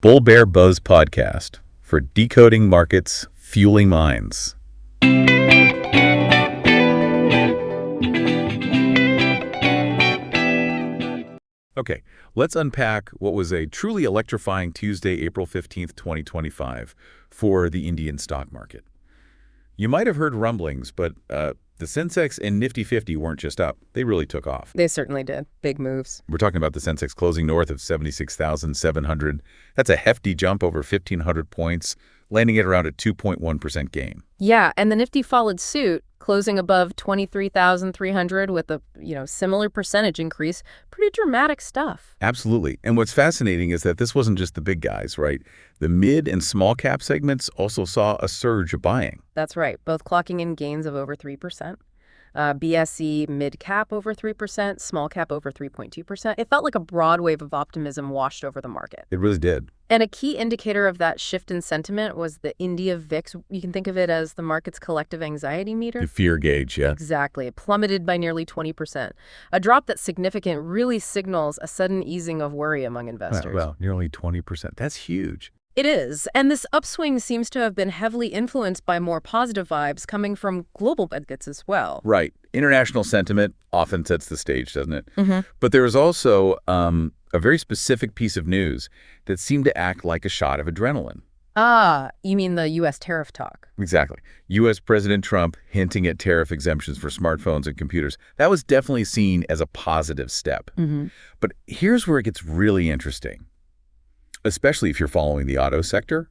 Bull Bear Buzz Podcast for decoding markets, fueling minds. Okay, let's unpack what was a truly electrifying Tuesday, April 15th, 2025 for the Indian stock market. You might have heard rumblings, but the Sensex and Nifty 50 weren't just up. They really took off. They certainly did. Big moves. We're talking about the Sensex closing north of 76,700. That's a hefty jump over 1,500 points, landing at around a 2.1% gain. Yeah, and the Nifty followed suit, closing above 23,300 with a, similar percentage increase. Pretty dramatic stuff. Absolutely. And what's fascinating is that this wasn't just the big guys, right? The mid and small cap segments also saw a surge of buying. That's right. Both clocking in gains of over 3%. BSE mid-cap over 3%, small-cap over 3.2%. It felt like a broad wave of optimism washed over the market. It really did. And a key indicator of that shift in sentiment was the India VIX. You can think of it as the market's collective anxiety meter. The fear gauge, yeah. Exactly. It plummeted by nearly 20%. A drop that's significant really signals a sudden easing of worry among investors. Well, nearly 20%. That's huge. It is, and this upswing seems to have been heavily influenced by more positive vibes coming from global markets as well. Right. International sentiment often sets the stage, doesn't it? Mm-hmm. But there was also a very specific piece of news that seemed to act like a shot of adrenaline. Ah, you mean the U.S. tariff talk? Exactly. U.S. President Trump hinting at tariff exemptions for smartphones and computers. That was definitely seen as a positive step. Mm-hmm. But here's where it gets really interesting, especially if you're following the auto sector.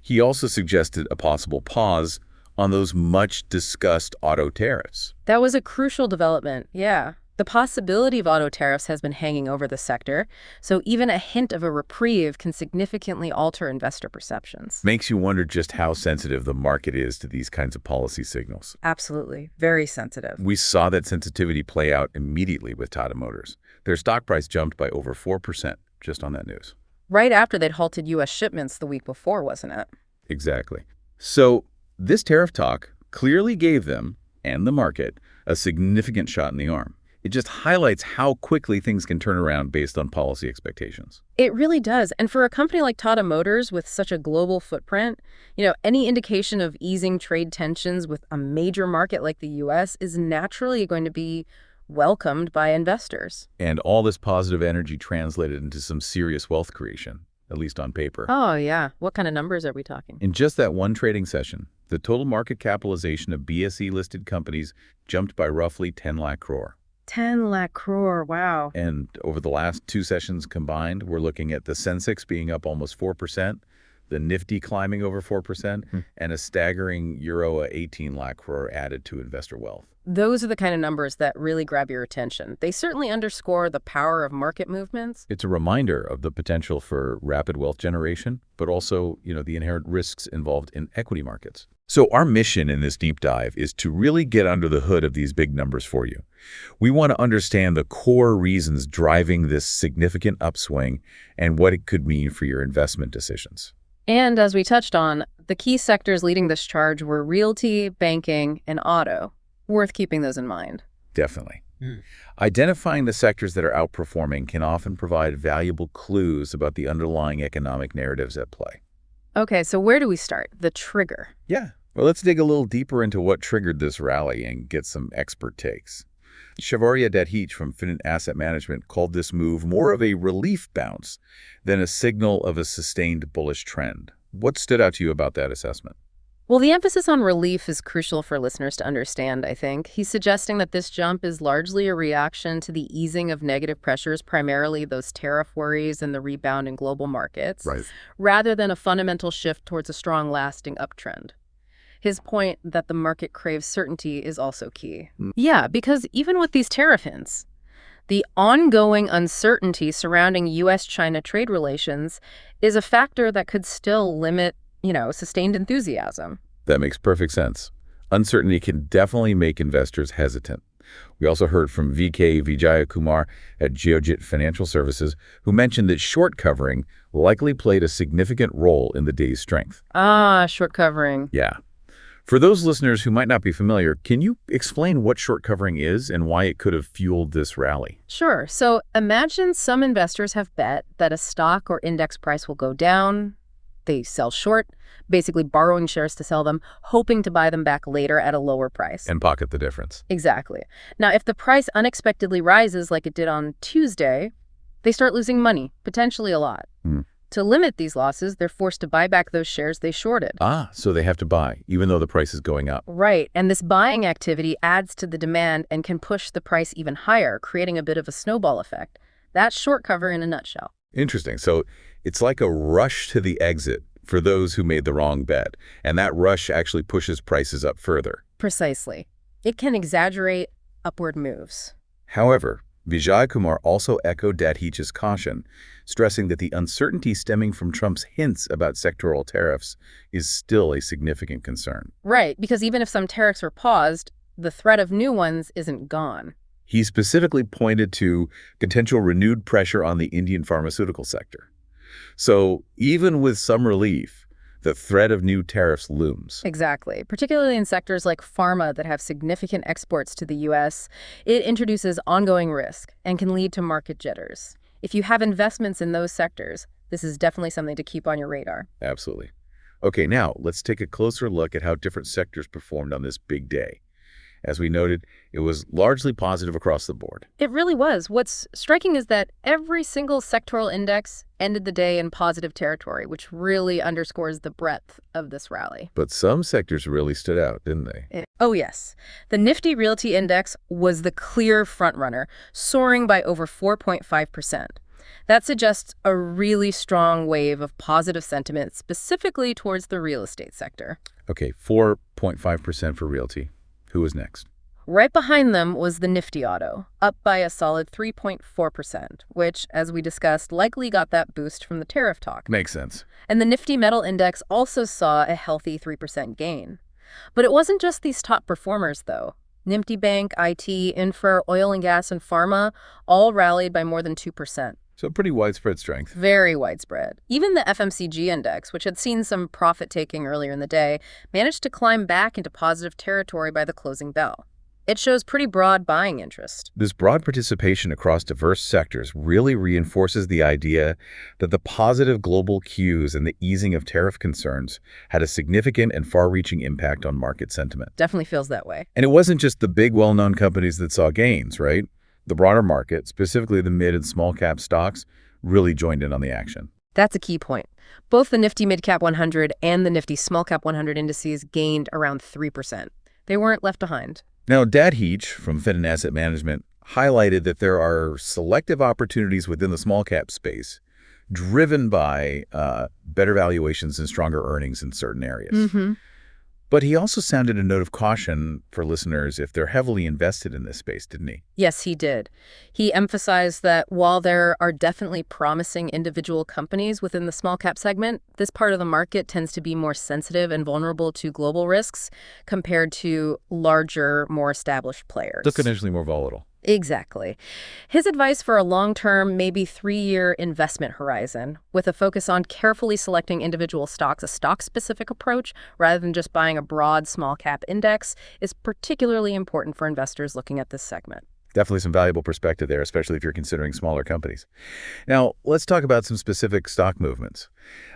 He also suggested a possible pause on those much-discussed auto tariffs. That was a crucial development, yeah. The possibility of auto tariffs has been hanging over the sector, so even a hint of a reprieve can significantly alter investor perceptions. Makes you wonder just how sensitive the market is to these kinds of policy signals. Absolutely. Very sensitive. We saw that sensitivity play out immediately with Tata Motors. Their stock price jumped by over 4% just on that news. Right after they'd halted U.S. shipments the week before, wasn't it? Exactly. So this tariff talk clearly gave them, and the market, a significant shot in the arm. It just highlights how quickly things can turn around based on policy expectations. It really does. And for a company like Tata Motors with such a global footprint, any indication of easing trade tensions with a major market like the U.S. is naturally going to be welcomed by investors. And all this positive energy translated into some serious wealth creation, at least on paper. Oh, yeah. What kind of numbers are we talking? In just that one trading session, the total market capitalization of BSE-listed companies jumped by roughly 10 lakh crore. 10 lakh crore, wow. And over the last two sessions combined, we're looking at the Sensex being up almost 4%, the Nifty climbing over 4%, and a staggering euro 18 lakh crore added to investor wealth. Those are the kind of numbers that really grab your attention. They certainly underscore the power of market movements. It's a reminder of the potential for rapid wealth generation, but also, the inherent risks involved in equity markets. So our mission in this deep dive is to really get under the hood of these big numbers for you. We want to understand the core reasons driving this significant upswing and what it could mean for your investment decisions. And as we touched on, the key sectors leading this charge were realty, banking, and auto. Worth keeping those in mind. Definitely. Identifying the sectors that are outperforming can often provide valuable clues about the underlying economic narratives at play. Okay, so where do we start? The trigger. Yeah. Well, let's dig a little deeper into what triggered this rally and get some expert takes. Shavaria Dadhich from Finant Asset Management called this move more of a relief bounce than a signal of a sustained bullish trend. What stood out to you about that assessment? Well, the emphasis on relief is crucial for listeners to understand, I think. He's suggesting that this jump is largely a reaction to the easing of negative pressures, primarily those tariff worries and the rebound in global markets, right, rather than a fundamental shift towards a strong, lasting uptrend. His point that the market craves certainty is also key. Yeah, because even with these tariff hints, the ongoing uncertainty surrounding U.S.-China trade relations is a factor that could still limit sustained enthusiasm. That makes perfect sense. Uncertainty can definitely make investors hesitant. We also heard from VK Vijayakumar at Geojit Financial Services, who mentioned that short covering likely played a significant role in the day's strength. Ah, short covering. Yeah. For those listeners who might not be familiar, can you explain what short covering is and why it could have fueled this rally? Sure. So imagine some investors have bet that a stock or index price will go down. They sell short, basically borrowing shares to sell them, hoping to buy them back later at a lower price. And pocket the difference. Exactly. Now, if the price unexpectedly rises like it did on Tuesday, they start losing money, potentially a lot. To limit these losses, they're forced to buy back those shares they shorted. So they have to buy, even though the price is going up. Right, and this buying activity adds to the demand and can push the price even higher, creating a bit of a snowball effect. That's short cover in a nutshell. Interesting. So it's like a rush to the exit for those who made the wrong bet, and that rush actually pushes prices up further. Precisely. It can exaggerate upward moves. However, Vijay Kumar also echoed Dadhich's caution, stressing that the uncertainty stemming from Trump's hints about sectoral tariffs is still a significant concern. Right, because even if some tariffs are paused, the threat of new ones isn't gone. He specifically pointed to potential renewed pressure on the Indian pharmaceutical sector. So even with some relief, the threat of new tariffs looms. Exactly. Particularly in sectors like pharma that have significant exports to the U.S., it introduces ongoing risk and can lead to market jitters. If you have investments in those sectors, this is definitely something to keep on your radar. Absolutely. Okay, now let's take a closer look at how different sectors performed on this big day. As we noted, it was largely positive across the board. It really was. What's striking is that every single sectoral index ended the day in positive territory, which really underscores the breadth of this rally. But some sectors really stood out, didn't they? Oh, yes. The Nifty Realty Index was the clear frontrunner, soaring by over 4.5%. That suggests a really strong wave of positive sentiment, specifically towards the real estate sector. Okay, 4.5% for realty. Who was next? Right behind them was the Nifty Auto, up by a solid 3.4%, which, as we discussed, likely got that boost from the tariff talk. Makes sense. And the Nifty Metal Index also saw a healthy 3% gain. But it wasn't just these top performers, though. Nifty Bank, IT, Infra, Oil and Gas, and Pharma all rallied by more than 2%. So pretty widespread strength. Very widespread. Even the FMCG index, which had seen some profit-taking earlier in the day, managed to climb back into positive territory by the closing bell. It shows pretty broad buying interest. This broad participation across diverse sectors really reinforces the idea that the positive global cues and the easing of tariff concerns had a significant and far-reaching impact on market sentiment. Definitely feels that way. And it wasn't just the big, well-known companies that saw gains, right? The broader market, specifically the mid and small cap stocks, really joined in on the action. That's a key point. Both the Nifty Midcap 100 and the Nifty Smallcap 100 indices gained around 3%. They weren't left behind. Now, Dadhich from Fitton Asset Management highlighted that there are selective opportunities within the small cap space driven by better valuations and stronger earnings in certain areas. But he also sounded a note of caution for listeners if they're heavily invested in this space, didn't he? Yes, he did. He emphasized that while there are definitely promising individual companies within the small cap segment, this part of the market tends to be more sensitive and vulnerable to global risks compared to larger, more established players. So potentially more volatile. Exactly. His advice for a long-term, maybe 3-year investment horizon, with a focus on carefully selecting individual stocks, a stock-specific approach, rather than just buying a broad small-cap index, is particularly important for investors looking at this segment. Definitely some valuable perspective there, especially if you're considering smaller companies. Now, let's talk about some specific stock movements.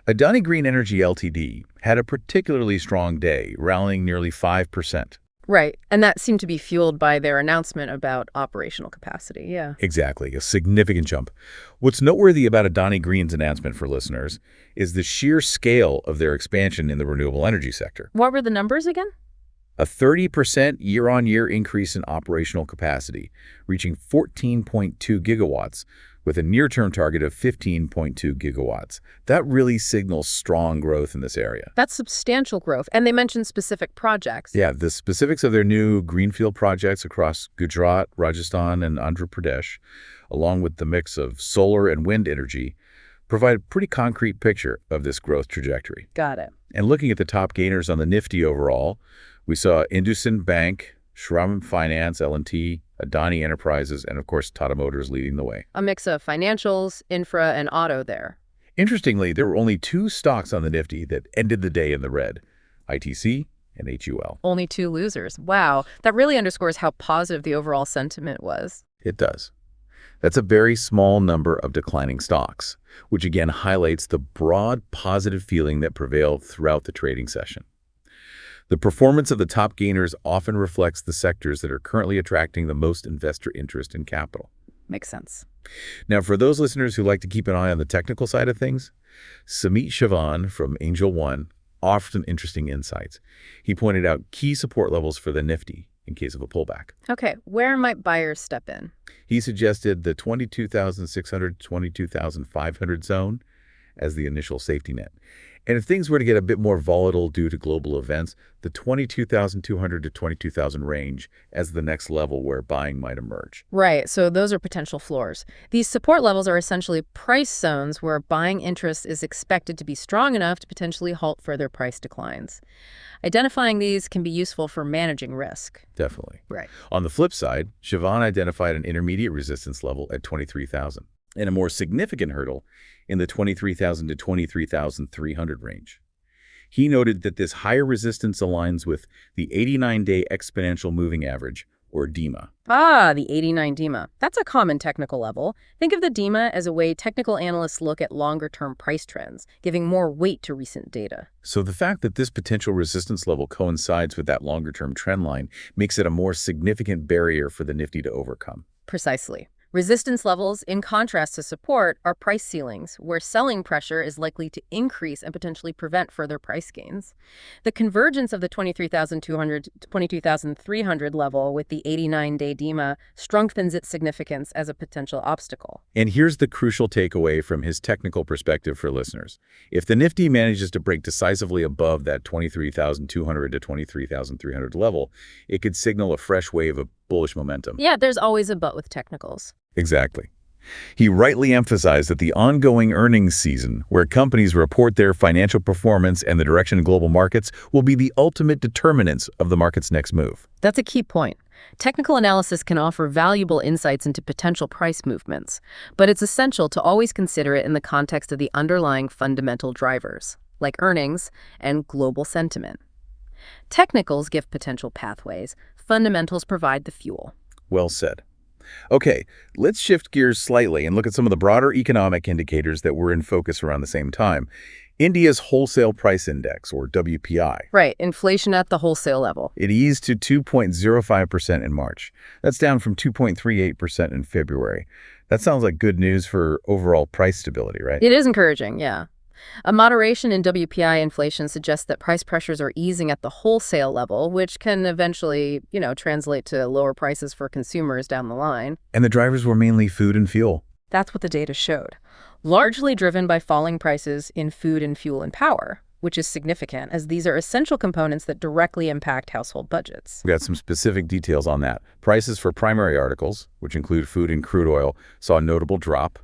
Adani Green Energy Ltd. had a particularly strong day, rallying nearly 5%. Right, and that seemed to be fueled by their announcement about operational capacity, yeah. Exactly, a significant jump. What's noteworthy about Adani Green's announcement for listeners is the sheer scale of their expansion in the renewable energy sector. What were the numbers again? A 30% year-on-year increase in operational capacity, reaching 14.2 gigawatts, with a near-term target of 15.2 gigawatts. That really signals strong growth in this area. That's substantial growth, and they mentioned specific projects. Yeah, the specifics of their new greenfield projects across Gujarat, Rajasthan, and Andhra Pradesh, along with the mix of solar and wind energy, provide a pretty concrete picture of this growth trajectory. Got it. And looking at the top gainers on the Nifty overall, we saw IndusInd Bank, Shriram Finance, L&T, Adani Enterprises, and of course Tata Motors leading the way. A mix of financials, infra, and auto there. Interestingly, there were only 2 stocks on the Nifty that ended the day in the red: ITC and HUL. Only 2 losers. Wow. That really underscores how positive the overall sentiment was. It does. That's a very small number of declining stocks, which again highlights the broad positive feeling that prevailed throughout the trading session. The performance of the top gainers often reflects the sectors that are currently attracting the most investor interest and capital. Makes sense. Now, for those listeners who like to keep an eye on the technical side of things, Samit Chavan from Angel One offered some interesting insights. He pointed out key support levels for the Nifty in case of a pullback. Okay, where might buyers step in? He suggested the 22,600 to 22,500 zone as the initial safety net. And if things were to get a bit more volatile due to global events, the 22,200 to 22,000 range as the next level where buying might emerge. Right, so those are potential floors. These support levels are essentially price zones where buying interest is expected to be strong enough to potentially halt further price declines. Identifying these can be useful for managing risk. Definitely. Right. On the flip side, Chavan identified an intermediate resistance level at 23,000 and a more significant hurdle in the 23,000 to 23,300 range. He noted that this higher resistance aligns with the 89-day exponential moving average, or DEMA. Ah, the 89 DEMA. That's a common technical level. Think of the DEMA as a way technical analysts look at longer-term price trends, giving more weight to recent data. So the fact that this potential resistance level coincides with that longer-term trend line makes it a more significant barrier for the Nifty to overcome. Precisely. Resistance levels, in contrast to support, are price ceilings, where selling pressure is likely to increase and potentially prevent further price gains. The convergence of the 23,200 to 22,300 level with the 89-day DEMA strengthens its significance as a potential obstacle. And here's the crucial takeaway from his technical perspective for listeners. If the Nifty manages to break decisively above that 23,200 to 23,300 level, it could signal a fresh wave of bullish momentum. Yeah, there's always a but with technicals. Exactly. He rightly emphasized that the ongoing earnings season, where companies report their financial performance and the direction of global markets, will be the ultimate determinants of the market's next move. That's a key point. Technical analysis can offer valuable insights into potential price movements, but it's essential to always consider it in the context of the underlying fundamental drivers, like earnings and global sentiment. Technicals give potential pathways. Fundamentals provide the fuel. Well said. Okay, let's shift gears slightly and look at some of the broader economic indicators that were in focus around the same time. India's Wholesale Price Index, or WPI. Right, inflation at the wholesale level. It eased to 2.05% in March. That's down from 2.38% in February. That sounds like good news for overall price stability, right? It is encouraging, yeah. A moderation in WPI inflation suggests that price pressures are easing at the wholesale level, which can eventually, translate to lower prices for consumers down the line. And the drivers were mainly food and fuel. That's what the data showed. Largely driven by falling prices in food and fuel and power, which is significant as these are essential components that directly impact household budgets. We got some specific details on that. Prices for primary articles, which include food and crude oil, saw a notable drop.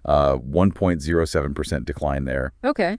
1.07% decline there. Okay.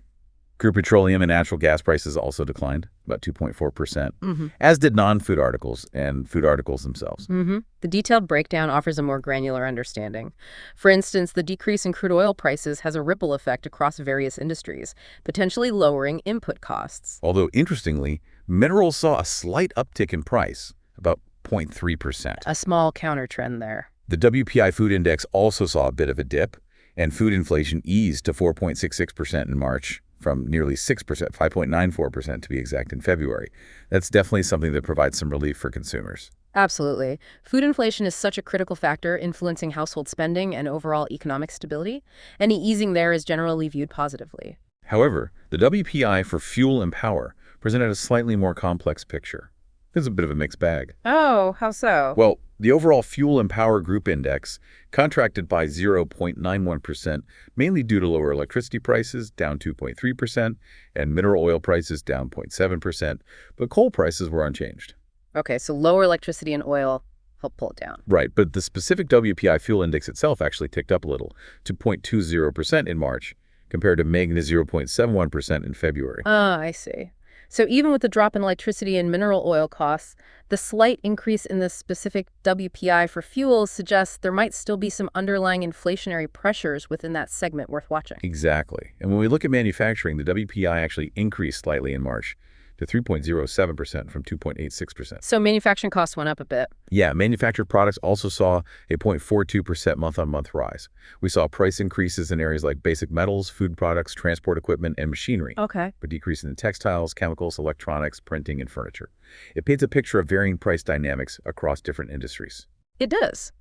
Crude petroleum and natural gas prices also declined, about 2.4%, as did non-food articles and food articles themselves. The detailed breakdown offers a more granular understanding. For instance, the decrease in crude oil prices has a ripple effect across various industries, potentially lowering input costs. Although, interestingly, minerals saw a slight uptick in price, about 0.3%. A small counter trend there. The WPI food index also saw a bit of a dip, and food inflation eased to 4.66% in March from nearly 6%, 5.94% to be exact, in February. That's definitely something that provides some relief for consumers. Absolutely. Food inflation is such a critical factor influencing household spending and overall economic stability. Any easing there is generally viewed positively. However, the WPI for fuel and power presented a slightly more complex picture. It's a bit of a mixed bag. Oh, how so? Well, the overall fuel and power group index contracted by 0.91%, mainly due to lower electricity prices, down 2.3%, and mineral oil prices down 0.7%, but coal prices were unchanged. Okay, so lower electricity and oil help pull it down. Right, but the specific WPI fuel index itself actually ticked up a little to 0.20% in March, compared to negative 0.71% in February. I see. So even with the drop in electricity and mineral oil costs, the slight increase in the specific WPI for fuels suggests there might still be some underlying inflationary pressures within that segment worth watching. Exactly. And when we look at manufacturing, the WPI actually increased slightly in March to 3.07% from 2.86%. So manufacturing costs went up a bit. Yeah, manufactured products also saw a 0.42% month-on-month rise. We saw price increases in areas like basic metals, food products, transport equipment, and machinery, Okay. but decreases in textiles, chemicals, electronics, printing, and furniture. It paints a picture of varying price dynamics across different industries. It does.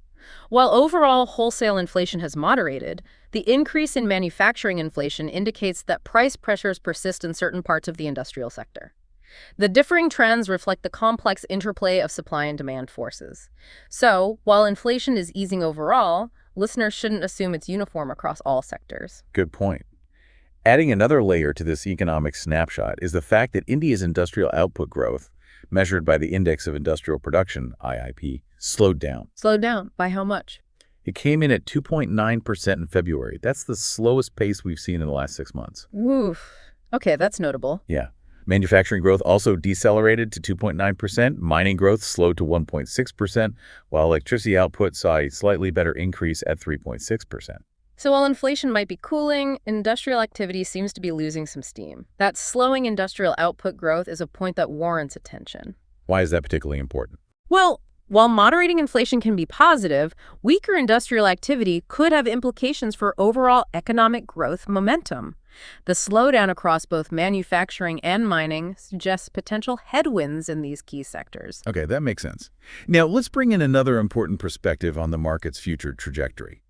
While overall wholesale inflation has moderated, the increase in manufacturing inflation indicates that price pressures persist in certain parts of the industrial sector. The differing trends reflect the complex interplay of supply and demand forces. So, while inflation is easing overall, listeners shouldn't assume it's uniform across all sectors. Good point. Adding another layer to this economic snapshot is the fact that India's industrial output growth, measured by the Index of Industrial Production, IIP, slowed down. Slowed down by how much? It came in at 2.9% in February. That's the slowest pace we've seen in the last 6 months. Oof. Okay, that's notable. Yeah. Manufacturing growth also decelerated to 2.9%. Mining growth slowed to 1.6%, while electricity output saw a slightly better increase at 3.6%. So while inflation might be cooling, industrial activity seems to be losing some steam. That slowing industrial output growth is a point that warrants attention. Why is that particularly important? Well, while moderating inflation can be positive, weaker industrial activity could have implications for overall economic growth momentum. The slowdown across both manufacturing and mining suggests potential headwinds in these key sectors. Okay, that makes sense. Now, let's bring in another important perspective on the market's future trajectory.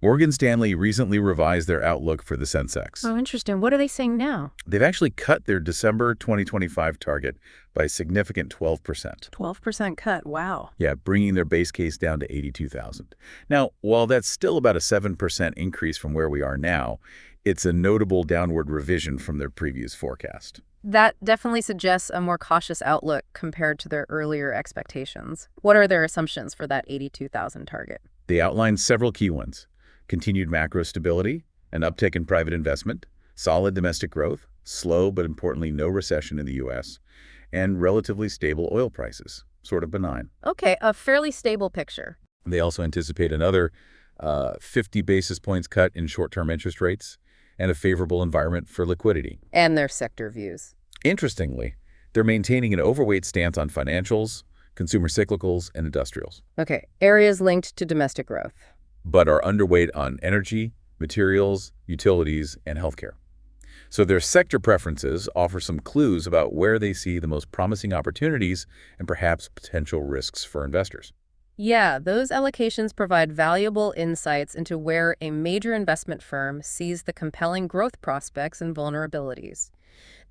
Morgan Stanley recently revised their outlook for the Sensex. Oh, interesting. What are they saying now? They've actually cut their December 2025 target by a significant 12%. 12% cut. Wow. Yeah, bringing their base case down to 82,000. Now, while that's still about a 7% increase from where we are now, it's a notable downward revision from their previous forecast. That definitely suggests a more cautious outlook compared to their earlier expectations. What are their assumptions for that 82,000 target? They outlined several key ones: continued macro stability, an uptick in private investment, solid domestic growth, slow but importantly no recession in the U.S., and relatively stable oil prices, sort of benign. Okay, a fairly stable picture. They also anticipate another 50 basis points cut in short-term interest rates and a favorable environment for liquidity. And their sector views. Interestingly, they're maintaining an overweight stance on financials, consumer cyclicals, and industrials, Okay, areas linked to domestic growth. but are underweight on energy, materials, utilities, and healthcare. So their sector preferences offer some clues about where they see the most promising opportunities and perhaps potential risks for investors. Yeah, those allocations provide valuable insights into where a major investment firm sees the compelling growth prospects and vulnerabilities.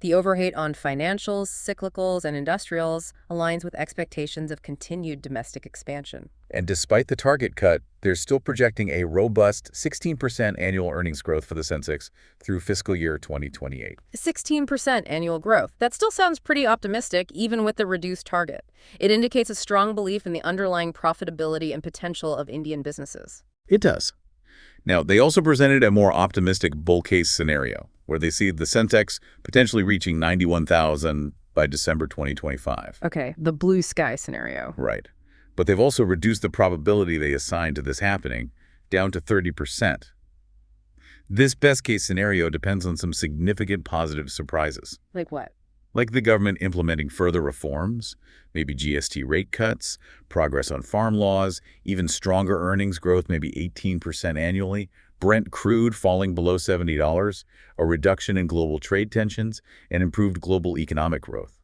The overweight on financials, cyclicals, and industrials aligns with expectations of continued domestic expansion. And despite the target cut, they're still projecting a robust 16% annual earnings growth for the Sensex through fiscal year 2028. 16% annual growth. That still sounds pretty optimistic, even with the reduced target. It indicates a strong belief in the underlying profitability and potential of Indian businesses. It does. Now, they also presented a more optimistic bull case scenario, where they see the Sensex potentially reaching 91,000 by December 2025. Okay, the blue sky scenario. Right. But they've also reduced the probability they assign to this happening down to 30%. This best-case scenario depends on some significant positive surprises, Like what? like the government implementing further reforms, maybe GST rate cuts, progress on farm laws, even stronger earnings growth, maybe 18% annually, Brent crude falling below $70, a reduction in global trade tensions, and improved global economic growth.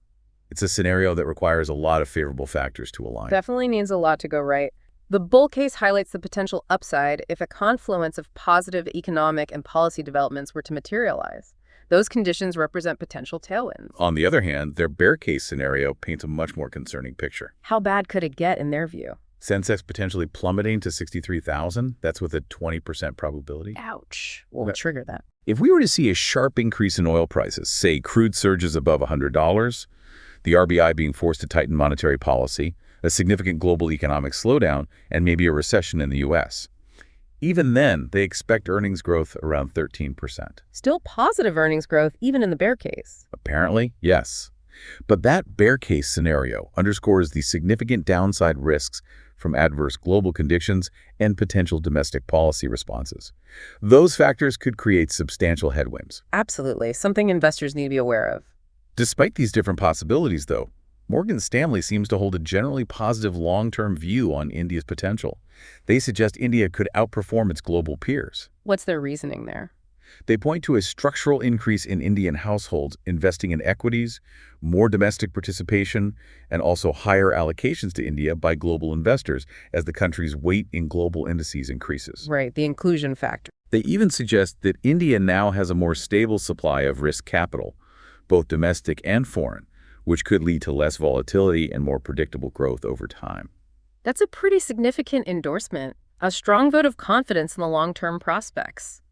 It's a scenario that requires a lot of favorable factors to align. Definitely needs a lot to go right. The bull case highlights the potential upside if a confluence of positive economic and policy developments were to materialize. Those conditions represent potential tailwinds. On the other hand, their bear case scenario paints a much more concerning picture. How bad could it get in their view? Sensex potentially plummeting to 63,000. That's with a 20% probability. Ouch. We'll trigger that. If we were to see a sharp increase in oil prices, say crude surges above $100, the RBI being forced to tighten monetary policy, a significant global economic slowdown, and maybe a recession in the U.S., even then, they expect earnings growth around 13%. Still positive earnings growth even in the bear case. Apparently, yes. But that bear case scenario underscores the significant downside risks from adverse global conditions and potential domestic policy responses. Those factors could create substantial headwinds. Absolutely. Something investors need to be aware of. Despite these different possibilities, though, Morgan Stanley seems to hold a generally positive long-term view on India's potential. They suggest India could outperform its global peers. What's their reasoning there? They point to a structural increase in Indian households investing in equities, more domestic participation, and also higher allocations to India by global investors as the country's weight in global indices increases. Right, the inclusion factor. They even suggest that India now has a more stable supply of risk capital, both domestic and foreign, which could lead to less volatility and more predictable growth over time. That's a pretty significant endorsement, a strong vote of confidence in the long-term prospects.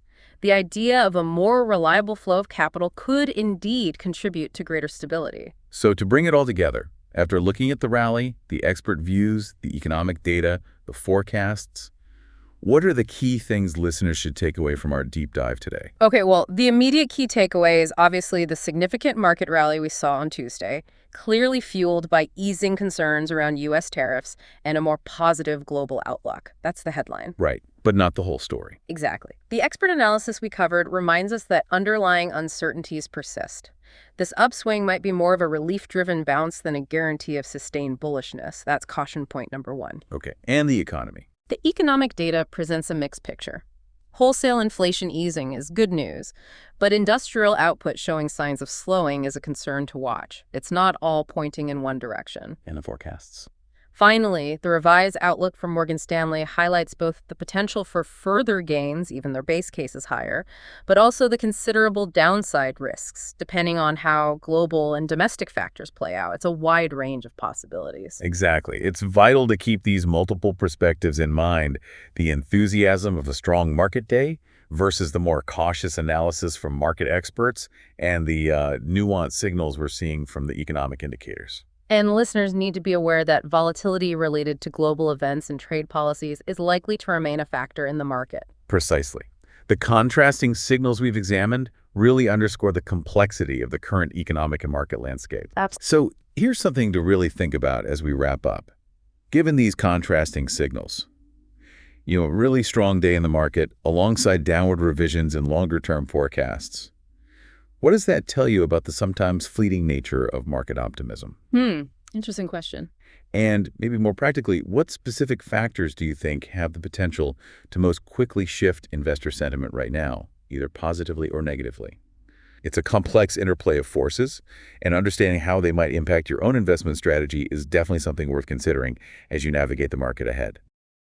The idea of a more reliable flow of capital could indeed contribute to greater stability. So to bring it all together, after looking at the rally, the expert views, the economic data, the forecasts, what are the key things listeners should take away from our deep dive today? Okay, well, the immediate key takeaway is obviously the significant market rally we saw on Tuesday, clearly fueled by easing concerns around U.S. tariffs and a more positive global outlook. That's the headline. Right, but not the whole story. Exactly. The expert analysis we covered reminds us that underlying uncertainties persist. This upswing might be more of a relief-driven bounce than a guarantee of sustained bullishness. That's caution point number one. Okay, and the economy. The economic data presents a mixed picture. Wholesale inflation easing is good news, but industrial output showing signs of slowing is a concern to watch. It's not all pointing in one direction. And the forecasts. Finally, the revised outlook from Morgan Stanley highlights both the potential for further gains, even their base case is higher, but also the considerable downside risks, depending on how global and domestic factors play out. It's a wide range of possibilities. Exactly. It's vital to keep these multiple perspectives in mind, the enthusiasm of a strong market day versus the more cautious analysis from market experts and the nuanced signals we're seeing from the economic indicators. And listeners need to be aware that volatility related to global events and trade policies is likely to remain a factor in the market. Precisely. The contrasting signals we've examined really underscore the complexity of the current economic and market landscape. So here's something to really think about as we wrap up. Given these contrasting signals, a really strong day in the market alongside downward revisions in longer-term forecasts, what does that tell you about the sometimes fleeting nature of market optimism? Interesting question. And maybe more practically, what specific factors do you think have the potential to most quickly shift investor sentiment right now, either positively or negatively? It's a complex interplay of forces, and understanding how they might impact your own investment strategy is definitely something worth considering as you navigate the market ahead.